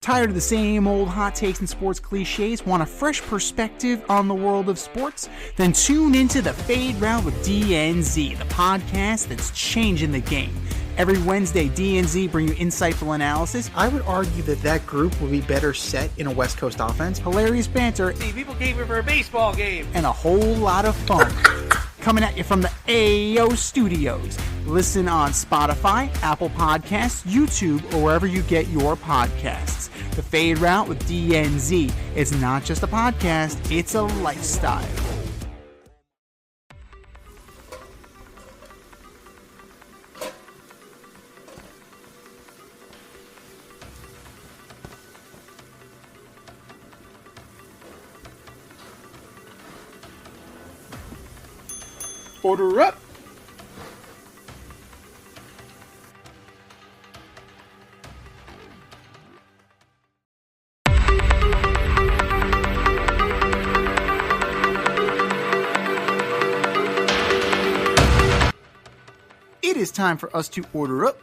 Tired of the same old hot takes and sports cliches? Want a fresh perspective on the world of sports? Then tune into the Fade Route with DNZ, the podcast that's changing the game. Every Wednesday, DNZ bring you insightful analysis. I would argue that group would be better set in a West Coast offense. Hilarious banter. See, people came here for a baseball game. And a whole lot of fun. Coming at you from the AO Studios. Listen on Spotify, Apple Podcasts, YouTube, or wherever you get your podcasts. The Fade Route with DNZ. It's not just a podcast, it's a lifestyle. Order up! It is time for us to order up.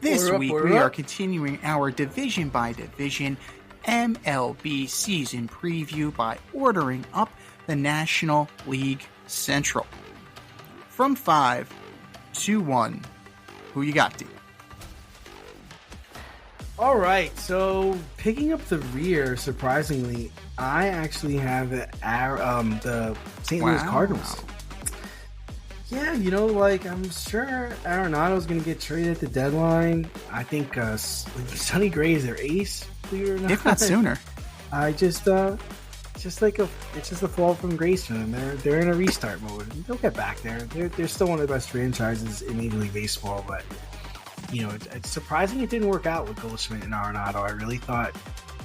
This week we are continuing our division by division MLB season preview by ordering up the National League Central. From 5 to 1, who you got, D? All right, so picking up the rear, surprisingly, I actually have the St. Louis Cardinals. Yeah, I'm sure Arenado's going to get traded at the deadline. I think Sonny Gray is their ace, believe it or not. If not sooner. I just, it's just a fall from grace for them. They're in a restart mode. They'll get back there. They're still one of the best franchises in Major League Baseball, but it's surprising it didn't work out with Goldschmidt and Arenado. I really thought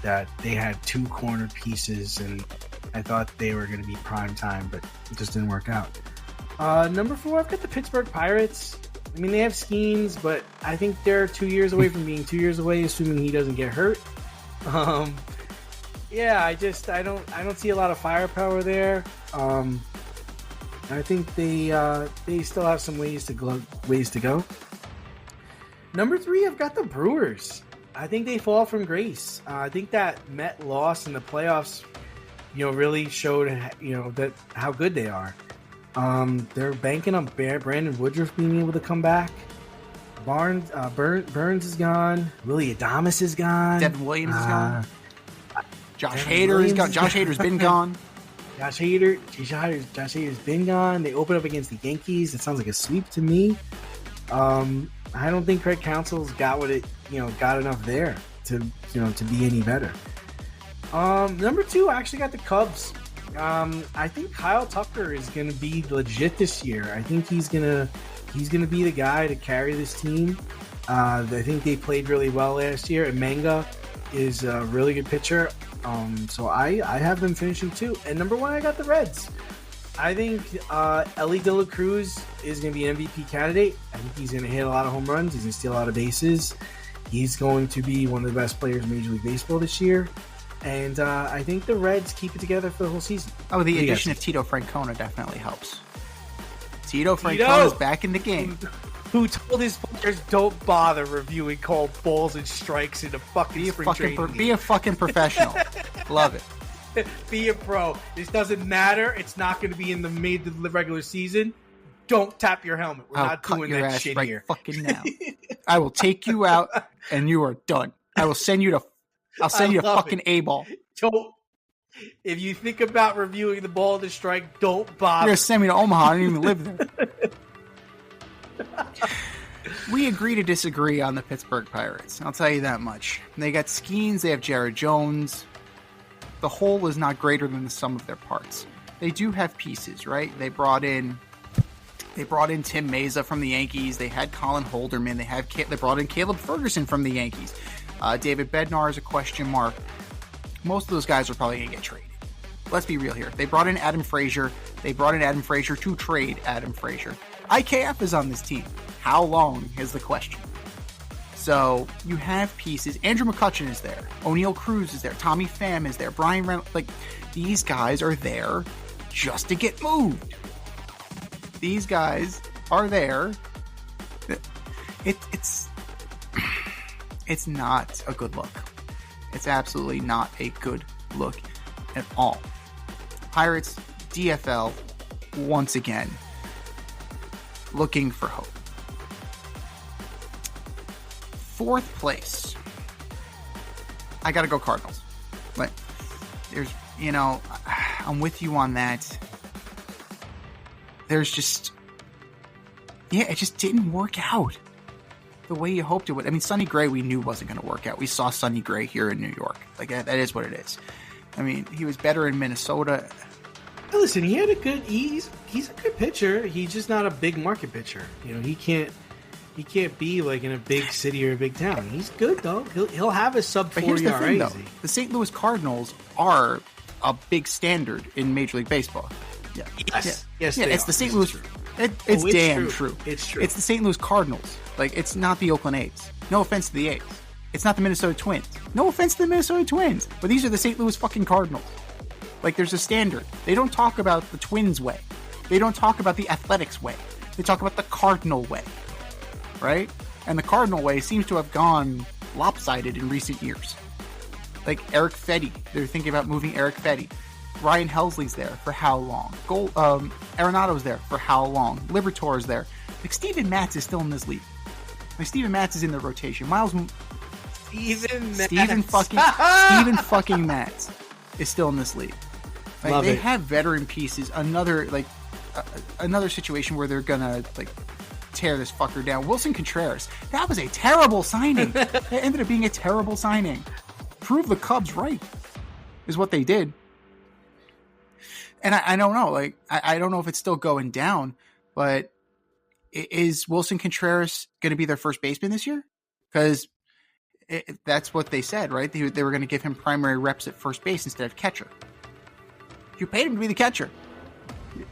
that they had two corner pieces, and I thought they were going to be prime time, but it just didn't work out. Number 4, I've got the Pittsburgh Pirates. I mean, they have Skeens, but I think they're 2 years away from being 2 years away, assuming he doesn't get hurt. Yeah, I don't see a lot of firepower there. I think they still have some ways to go. Number 3, I've got the Brewers. I think they fall from grace. I think that Met loss in the playoffs, really showed that how good they are. They're banking on Brandon Woodruff being able to come back. Burns is gone. Willie Adames is gone. Devin Williams is gone. Josh Hader is gone. Josh Hader's been gone. Josh Hader's been gone. They open up against the Yankees. It sounds like a sweep to me. I don't think Craig Counsell's got got enough there to be any better. Number 2, I actually got the Cubs. I think Kyle Tucker is going to be legit this year. I think he's gonna be the guy to carry this team. I think they played really well last year, and Manga is a really good pitcher. So I have them finishing 2. And number 1, I got the Reds. I think Ellie De La Cruz is going to be an MVP candidate. I think he's going to hit a lot of home runs. He's going to steal a lot of bases. He's going to be one of the best players in Major League Baseball this year. And I think the Reds keep it together for the whole season. Oh, the addition of Tito Francona definitely helps. Tito Francona's back in the game. Who told his players don't bother reviewing called balls and strikes in the fucking spring training game. Be a fucking professional. Love it. Be a pro. This doesn't matter. It's not going to be in the regular season. Don't tap your helmet. We're not doing that shit right here. Fucking now. I will take you out, and you are done. I will send you to. I'll send you a fucking A-ball. If you think about reviewing the ball to strike, don't bother. You're going to send me to Omaha. I don't even live there. We agree to disagree on the Pittsburgh Pirates. I'll tell you that much. They got Skeens. They have Jared Jones. The whole is not greater than the sum of their parts. They do have pieces, right? They brought in Tim Meza from the Yankees. They had Colin Holderman. They brought in Caleb Ferguson from the Yankees. David Bednar is a question mark. Most of those guys are probably going to get traded. Let's be real here. They brought in Adam Frazier. They brought in Adam Frazier to trade Adam Frazier. IKF is on this team. How long is the question? So you have pieces. Andrew McCutchen is there. O'Neal Cruz is there. Tommy Pham is there. Brian Reynolds. These guys are there just to get moved. These guys are there. It's not a good look. It's absolutely not a good look at all. Pirates, DFL, once again, looking for hope. Fourth place. I gotta go Cardinals. But there's, I'm with you on that. There's just, it just didn't work out the way you hoped it would. I mean, Sonny Gray we knew wasn't going to work out. We saw Sonny Gray here in New York. Like, that is what it is. I mean, he was better in Minnesota. Listen, he had a good. He's a good pitcher. He's just not a big market pitcher. He can't be like in a big city or a big town. He's good though. He'll have a sub 4 ERA. Here's the thing, though. The St. Louis Cardinals are a big standard in Major League Baseball. Yeah. Yes. Yeah. Yes. Yeah. It's the St. Louis. It's damn true. It's true. It's the St. Louis Cardinals. Like, it's not the Oakland A's. No offense to the A's. It's not the Minnesota Twins. No offense to the Minnesota Twins. But these are the St. Louis fucking Cardinals. Like, there's a standard. They don't talk about the Twins way. They don't talk about the Athletics way. They talk about the Cardinal way. Right? And the Cardinal way seems to have gone lopsided in recent years. Like Eric Fetty. They're thinking about moving Eric Fetty. Ryan Helsley's there for how long? Arenado's there for how long? Liberatore's there. Like, Steven Matz is still in this league. Like, Steven Matz is in the rotation. Steven fucking Matz is still in this league. Like, they have veteran pieces. Another situation where they're gonna tear this fucker down. Wilson Contreras. That was a terrible signing. It ended up being a terrible signing. Prove the Cubs right is what they did. And I don't know. Like, I don't know if it's still going down, but is Wilson Contreras going to be their first baseman this year? Because that's what they said, right? They were going to give him primary reps at first base instead of catcher. You paid him to be the catcher.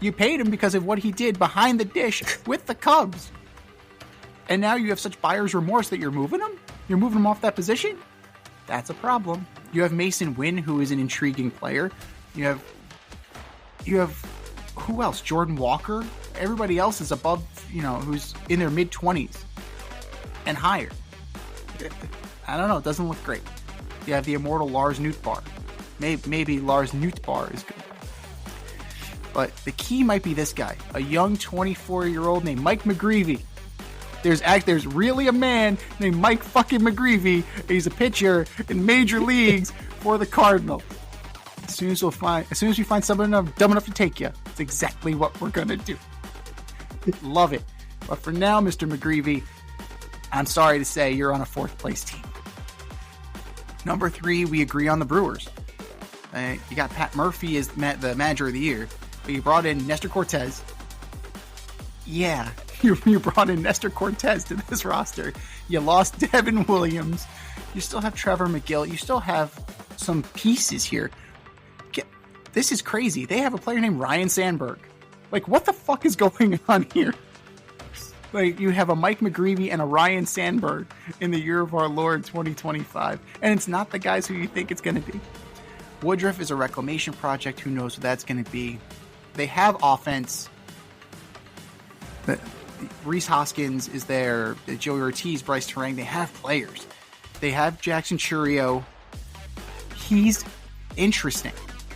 You paid him because of what he did behind the dish with the Cubs. And now you have such buyer's remorse that you're moving him? You're moving him off that position? That's a problem. You have Mason Wynn, who is an intriguing player. You have who else? Jordan Walker. Everybody else is above, who's in their mid-20s and higher. I don't know. It doesn't look great. You have the immortal Lars Nootbaar. Maybe Lars Nootbaar is good. But the key might be this guy, a young 24-year-old named Mike McGreevy. There's really a man named Mike fucking McGreevy. He's a pitcher in major leagues for the Cardinals. As soon as we find someone dumb enough to take you, it's exactly what we're gonna do. Love it. But for now, Mr. McGreevy, I'm sorry to say you're on a fourth place team. Number 3, we agree on the Brewers. You got Pat Murphy as the manager of the year, but you brought in Nestor Cortez. Yeah, you brought in Nestor Cortez to this roster. You lost Devin Williams. You still have Trevor McGill. You still have some pieces here. This is crazy. They have a player named Ryan Sandberg. Like, what the fuck is going on here? Like, you have a Mike McGreevy and a Ryan Sandberg in the year of our Lord 2025. And it's not the guys who you think it's going to be. Woodruff is a reclamation project. Who knows what that's going to be? They have offense. Rhys Hoskins is there. Joey Ortiz, Bryce Terang. They have players. They have Jackson Chourio. He's interesting.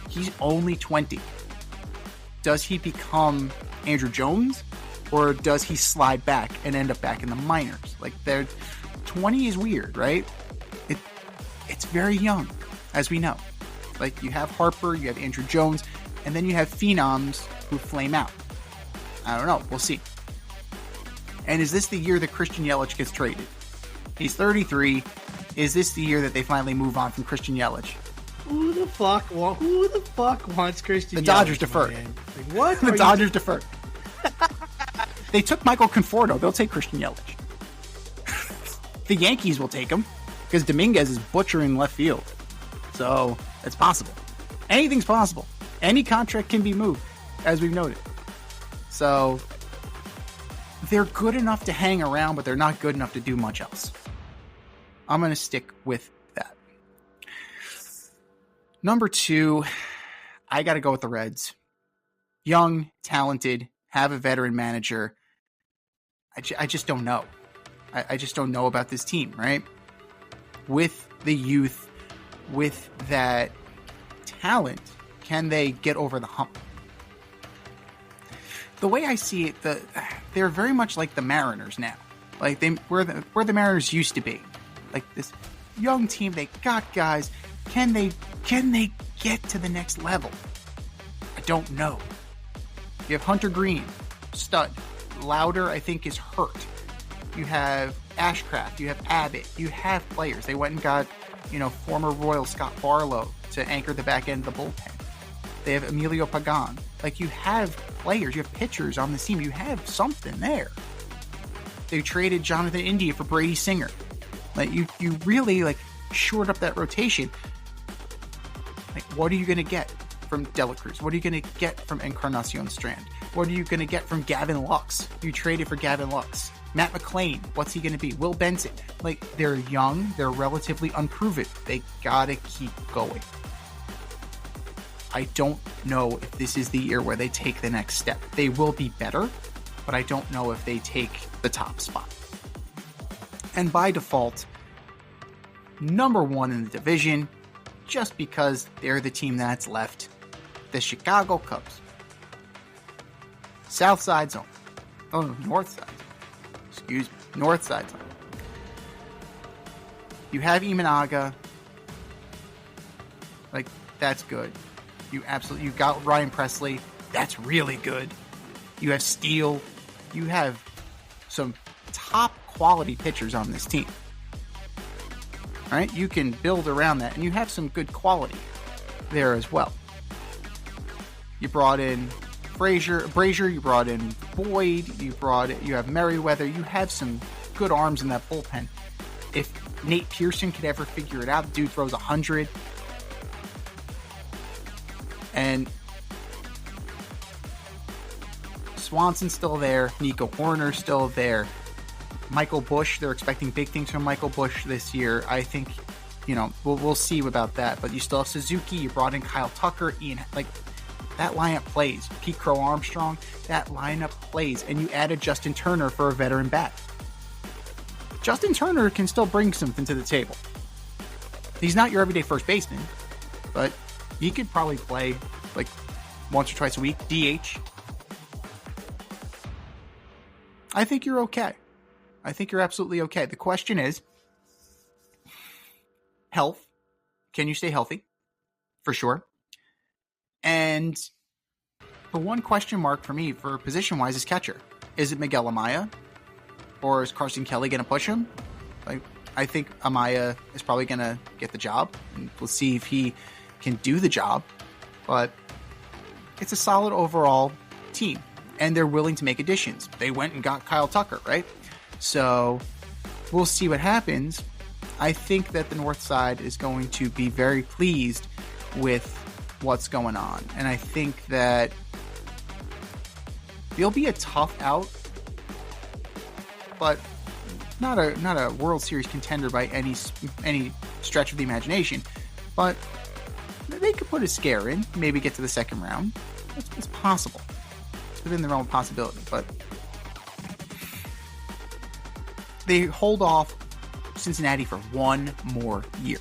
He's only 20. Does he become Andrew Jones? Or does he slide back and end up back in the minors? Like, 20 is weird, right? It's very young, as we know. Like, you have Harper, you have Andrew Jones, and then you have phenoms who flame out. I don't know. We'll see. And is this the year that Christian Yelich gets traded? He's 33. Is this the year that they finally move on from Christian Yelich? Who the fuck wants Christian Yelich? The Dodgers deferred. Like, what? The Dodgers deferred. They took Michael Conforto. They'll take Christian Yelich. The Yankees will take him because Dominguez is butchering left field. So it's possible. Anything's possible. Any contract can be moved, as we've noted. So they're good enough to hang around, but they're not good enough to do much else. I'm going to stick with that. Number 2, I got to go with the Reds. Young, talented, have a veteran manager. I just don't know. I just don't know about this team, right? with the youth, with that talent, can they get over the hump? The way I see it, they're very much like the Mariners now. Like where the Mariners used to be. Like this young team, they got guys. Can they get to the next level? I don't know. You have Hunter Green, stud. Lauder, I think, is hurt. You have Ashcraft. You have Abbott. You have players. They went and got, former Royal Scott Barlow to anchor the back end of the bullpen. They have Emilio Pagan. Like, you have players. You have pitchers on the team. You have something there. They traded Jonathan India for Brady Singer. Like, you really, shored up that rotation. Like, what are you going to get from Dela Cruz? What are you going to get from Encarnacion Strand? What are you going to get from Gavin Lux? You traded for Gavin Lux. Matt McClain, what's he going to be? Will Benson. They're young. They're relatively unproven. They got to keep going. I don't know if this is the year where they take the next step. They will be better, but I don't know if they take the top spot. And by default, number one in the division, just because they're the team that's left, the Chicago Cubs. South side zone. Oh, no, north side. Excuse me. North side zone. You have Imanaga. That's good. You got Ryan Presley. That's really good. You have Steele. You have some top quality pitchers on this team. All right? You can build around that, and you have some good quality there as well. You brought in Brazier, you brought in Boyd, you have Merriweather, you have some good arms in that bullpen. If Nate Pearson could ever figure it out, the dude throws 100. And Swanson's still there, Nico Horner's still there. Michael Busch, they're expecting big things from Michael Busch this year. I think, we'll see about that. But you still have Suzuki, you brought in Kyle Tucker, Ian, that lineup plays. Pete Crow Armstrong, that lineup plays. And you added Justin Turner for a veteran bat. Justin Turner can still bring something to the table. He's not your everyday first baseman, but he could probably play once or twice a week, DH. I think you're okay. I think you're absolutely okay. The question is, health. Can you stay healthy? For sure. And the one question mark for me, for position-wise, is catcher. Is it Miguel Amaya? Or is Carson Kelly going to push him? I think Amaya is probably going to get the job. And we'll see if he can do the job. But it's a solid overall team. And they're willing to make additions. They went and got Kyle Tucker, right? So we'll see what happens. I think that the North Side is going to be very pleased with what's going on. And I think that they'll be a tough out, but not a World Series contender by any stretch of the imagination. But they could put a scare in, maybe get to the second round. It's possible. It's within the realm of possibility. But they hold off Cincinnati for one more year,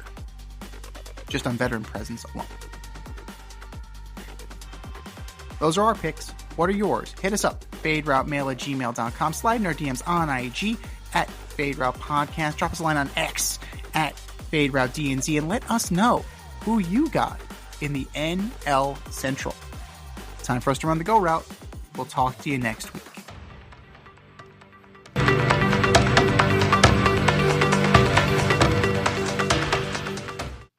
just on veteran presence alone. Those are our picks. What are yours? Hit us up, faderoutemail@gmail.com. Slide in our DMs on IG at FadeRoutePodcast. Drop us a line on X at FadeRouteDNZ and let us know who you got in the NL Central. Time for us to run the go route. We'll talk to you next week.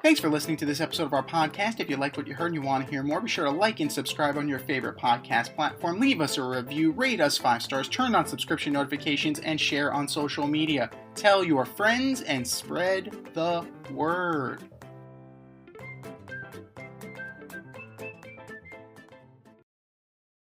Thanks for listening to this episode of our podcast. If you liked what you heard and you want to hear more, be sure to like and subscribe on your favorite podcast platform. Leave us a review, rate us 5 stars, turn on subscription notifications, and share on social media. Tell your friends and spread the word.